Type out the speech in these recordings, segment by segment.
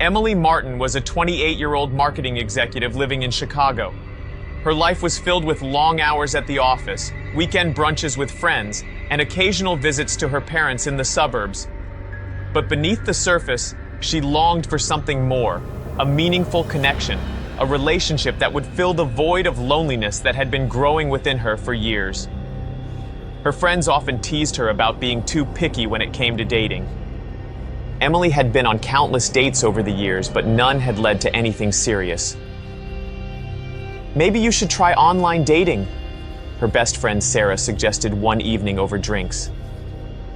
Emily Martin was a 28-year-old marketing executive living in Chicago. Her life was filled with long hours at the office, weekend brunches with friends, and occasional visits to her parents in the suburbs. But beneath the surface, she longed for something more, a meaningful connection, a relationship that would fill the void of loneliness that had been growing within her for years. Her friends often teased her about being too picky when it came to dating. Emily had been on countless dates over the years, but none had led to anything serious. "Maybe you should try online dating," her best friend Sarah suggested one evening over drinks.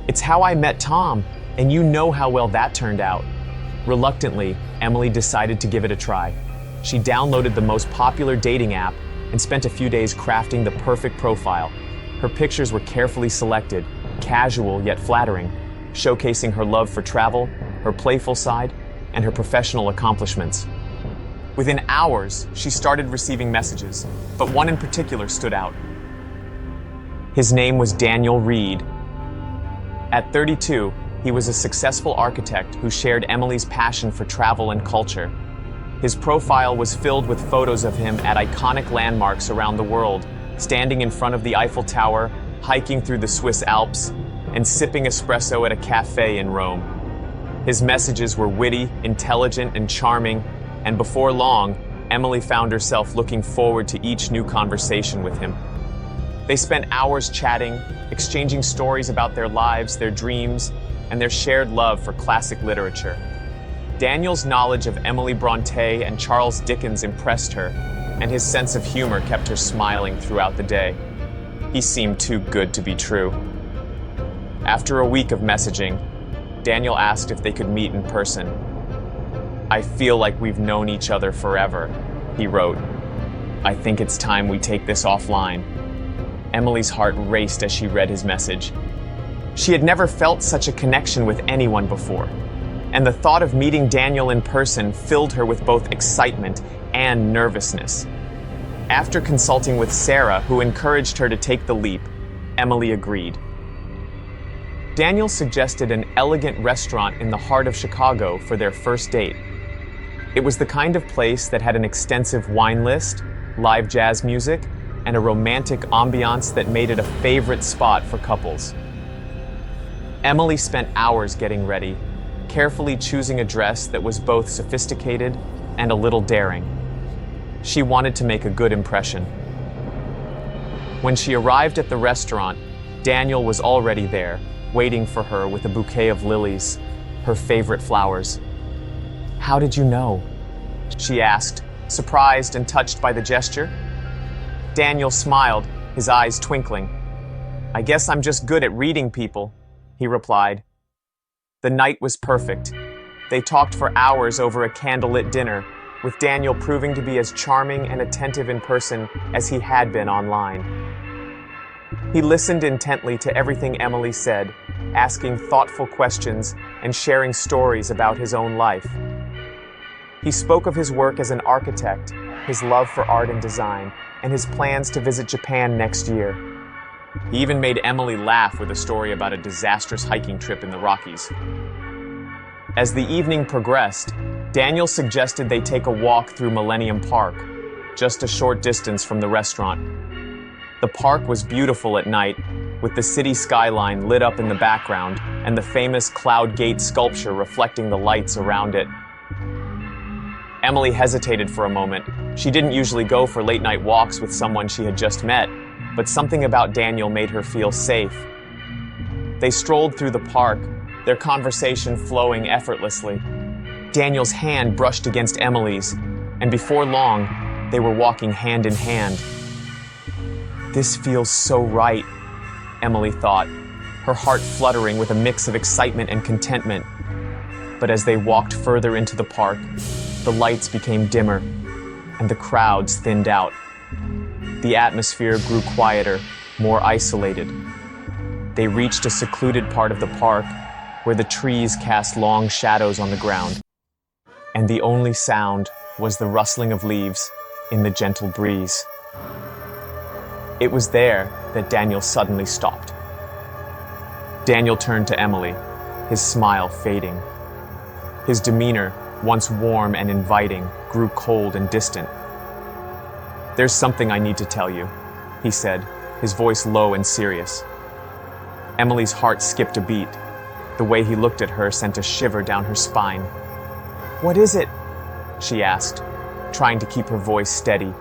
"It's how I met Tom, and you know how well that turned out." Reluctantly, Emily decided to give it a try. She downloaded the most popular dating app and spent a few days crafting the perfect profile. Her pictures were carefully selected, casual yet flattering, showcasing her love for travel, her playful side, and her professional accomplishments. Within hours, she started receiving messages, but one in particular stood out. His name was Daniel Reed. At 32, he was a successful architect who shared Emily's passion for travel and culture. His profile was filled with photos of him at iconic landmarks around the world, standing in front of the Eiffel Tower, hiking through the Swiss Alps, and sipping espresso at a cafe in Rome. His messages were witty, intelligent, and charming, and before long, Emily found herself looking forward to each new conversation with him. They spent hours chatting, exchanging stories about their lives, their dreams, and their shared love for classic literature. Daniel's knowledge of Emily Brontë and Charles Dickens impressed her, and his sense of humor kept her smiling throughout the day. He seemed too good to be true. After a week of messaging, Daniel asked if they could meet in person. "I feel like we've known each other forever," he wrote. "I think it's time we take this offline." Emily's heart raced as she read his message. She had never felt such a connection with anyone before, and the thought of meeting Daniel in person filled her with both excitement and nervousness. After consulting with Sarah, who encouraged her to take the leap, Emily agreed. Daniel suggested an elegant restaurant in the heart of Chicago for their first date. It was the kind of place that had an extensive wine list, live jazz music, and a romantic ambiance that made it a favorite spot for couples. Emily spent hours getting ready, carefully choosing a dress that was both sophisticated and a little daring. She wanted to make a good impression. When she arrived at the restaurant, Daniel was already there, waiting for her with a bouquet of lilies, her favorite flowers. "How did you know?" she asked, surprised and touched by the gesture. Daniel smiled, his eyes twinkling. "I guess I'm just good at reading people," he replied. The night was perfect. They talked for hours over a candlelit dinner, with Daniel proving to be as charming and attentive in person as he had been online. He listened intently to everything Emily said, asking thoughtful questions and sharing stories about his own life. He spoke of his work as an architect, his love for art and design, and his plans to visit Japan next year. He even made Emily laugh with a story about a disastrous hiking trip in the Rockies. As the evening progressed, Daniel suggested they take a walk through Millennium Park, just a short distance from the restaurant. The park was beautiful at night, with the city skyline lit up in the background and the famous Cloud Gate sculpture reflecting the lights around it. Emily hesitated for a moment. She didn't usually go for late-night walks with someone she had just met, but something about Daniel made her feel safe. They strolled through the park, their conversation flowing effortlessly. Daniel's hand brushed against Emily's, and before long, they were walking hand in hand. "This feels so right," Emily thought, her heart fluttering with a mix of excitement and contentment. But as they walked further into the park, the lights became dimmer, and the crowds thinned out. The atmosphere grew quieter, more isolated. They reached a secluded part of the park where the trees cast long shadows on the ground, and the only sound was the rustling of leaves in the gentle breeze. It was there that Daniel suddenly stopped. Daniel turned to Emily, his smile fading. His demeanor once warm and inviting, grew cold and distant. "There's something I need to tell you," he said, his voice low and serious. Emily's heart skipped a beat. The way he looked at her sent a shiver down her spine. "What is it?" she asked, trying to keep her voice steady.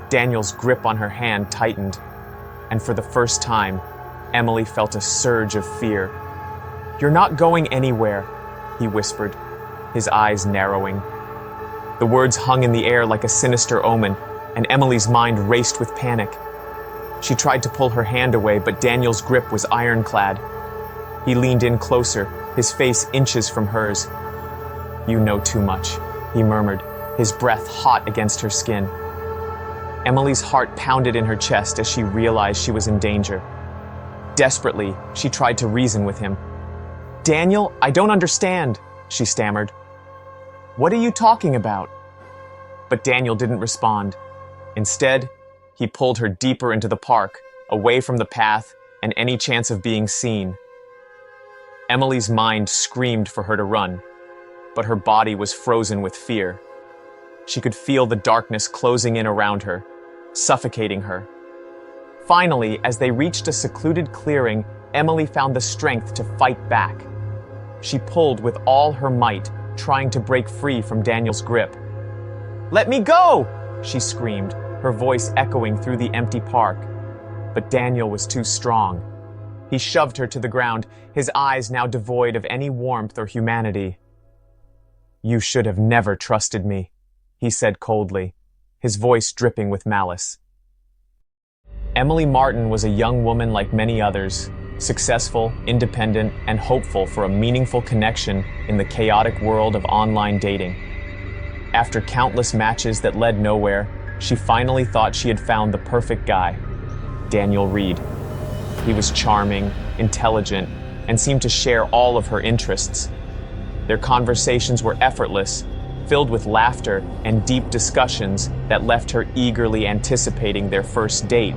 Daniel's grip on her hand tightened, and for the first time, Emily felt a surge of fear. "You're not going anywhere," he whispered, his eyes narrowing. The words hung in the air like a sinister omen, and Emily's mind raced with panic. She tried to pull her hand away, but Daniel's grip was ironclad. He leaned in closer, his face inches from hers. "You know too much," he murmured, his breath hot against her skin. Emily's heart pounded in her chest as she realized she was in danger. Desperately, she tried to reason with him. "Daniel, I don't understand," she stammered. "What are you talking about?" But Daniel didn't respond. Instead, he pulled her deeper into the park, away from the path and any chance of being seen. Emily's mind screamed for her to run, but her body was frozen with fear. She could feel the darkness closing in around her, suffocating her. Finally, as they reached a secluded clearing, Emily found the strength to fight back. She pulled with all her might, trying to break free from Daniel's grip. "Let me go!" she screamed, her voice echoing through the empty park. But Daniel was too strong. He shoved her to the ground, his eyes now devoid of any warmth or humanity. "You should have never trusted me," he said coldly, his voice dripping with malice. Emily Martin was a young woman like many others, successful, independent, and hopeful for a meaningful connection in the chaotic world of online dating. After countless matches that led nowhere, she finally thought she had found the perfect guy, Daniel Reed. He was charming, intelligent, and seemed to share all of her interests. Their conversations were effortless, filled with laughter and deep discussions that left her eagerly anticipating their first date.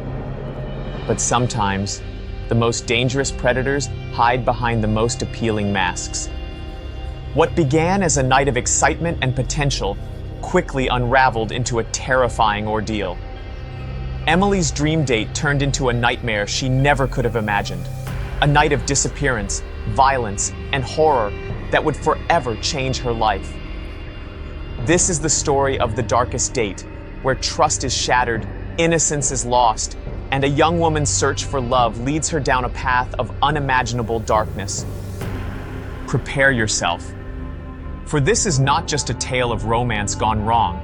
But sometimes, the most dangerous predators hide behind the most appealing masks. What began as a night of excitement and potential quickly unraveled into a terrifying ordeal. Emily's dream date turned into a nightmare she never could have imagined. A night of disappearance, violence, and horror that would forever change her life. This is the story of the darkest date, where trust is shattered, innocence is lost, and a young woman's search for love leads her down a path of unimaginable darkness. Prepare yourself, for this is not just a tale of romance gone wrong.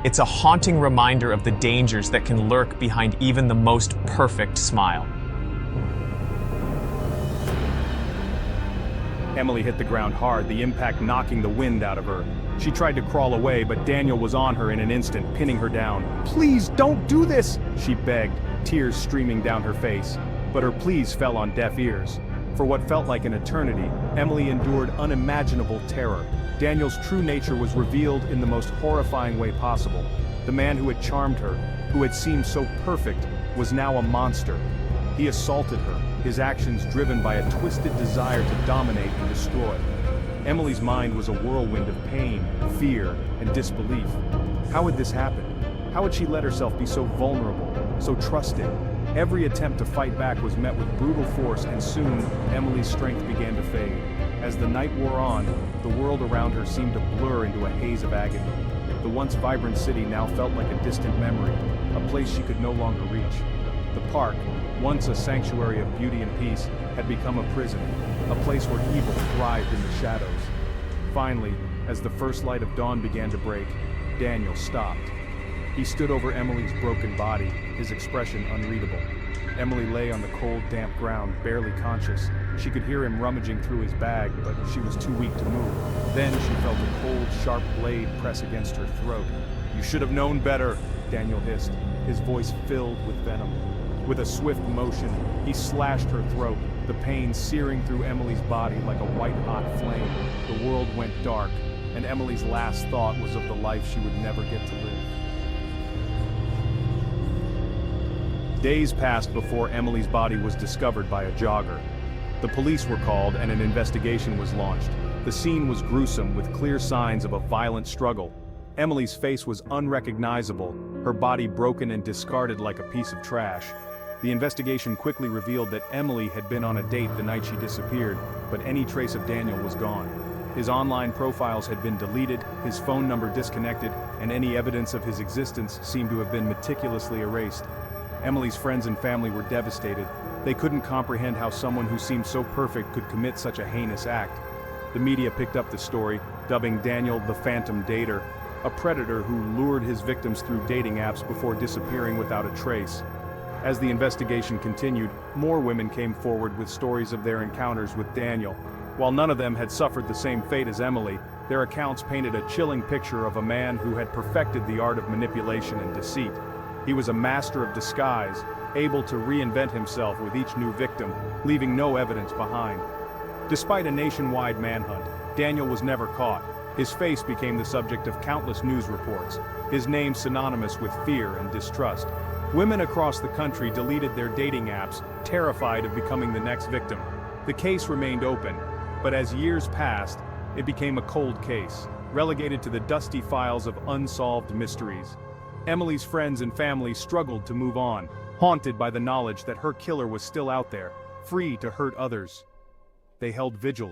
It's a haunting reminder of the dangers that can lurk behind even the most perfect smile. Emily hit the ground hard, the impact knocking the wind out of her. She tried to crawl away, but Daniel was on her in an instant, pinning her down. "Please, don't do this!" she begged, tears streaming down her face. But her pleas fell on deaf ears. For what felt like an eternity, Emily endured unimaginable terror. Daniel's true nature was revealed in the most horrifying way possible. The man who had charmed her, who had seemed so perfect, was now a monster. He assaulted her, his actions driven by a twisted desire to dominate and destroy. Emily's mind was a whirlwind of pain, fear, and disbelief. How had this happened? How had she let herself be so vulnerable, so trusting? Every attempt to fight back was met with brutal force, and soon, Emily's strength began to fade. As the night wore on, the world around her seemed to blur into a haze of agony. The once vibrant city now felt like a distant memory, a place she could no longer reach. The park, once a sanctuary of beauty and peace, had become a prison, a place where evil thrived in the shadows. Finally, as the first light of dawn began to break, Daniel stopped. He stood over Emily's broken body, his expression unreadable. Emily lay on the cold, damp ground, barely conscious. She could hear him rummaging through his bag, but she was too weak to move. Then she felt a cold, sharp blade press against her throat. "You should have known better," Daniel hissed, his voice filled with venom. With a swift motion, he slashed her throat, the pain searing through Emily's body like a white-hot flame. The world went dark, and Emily's last thought was of the life she would never get to live. Days passed before Emily's body was discovered by a jogger. The police were called and an investigation was launched. The scene was gruesome with clear signs of a violent struggle. Emily's face was unrecognizable, her body broken and discarded like a piece of trash. The investigation quickly revealed that Emily had been on a date the night she disappeared, but any trace of Daniel was gone. His online profiles had been deleted, his phone number disconnected, and any evidence of his existence seemed to have been meticulously erased. Emily's friends and family were devastated. They couldn't comprehend how someone who seemed so perfect could commit such a heinous act. The media picked up the story, dubbing Daniel the Phantom Dater, a predator who lured his victims through dating apps before disappearing without a trace. As the investigation continued, more women came forward with stories of their encounters with Daniel. While none of them had suffered the same fate as Emily, their accounts painted a chilling picture of a man who had perfected the art of manipulation and deceit. He was a master of disguise, able to reinvent himself with each new victim, leaving no evidence behind. Despite a nationwide manhunt, Daniel was never caught. His face became the subject of countless news reports, his name synonymous with fear and distrust. Women across the country deleted their dating apps, terrified of becoming the next victim. The case remained open, but as years passed, it became a cold case, relegated to the dusty files of unsolved mysteries. Emily's friends and family struggled to move on, haunted by the knowledge that her killer was still out there, free to hurt others. They held vigil.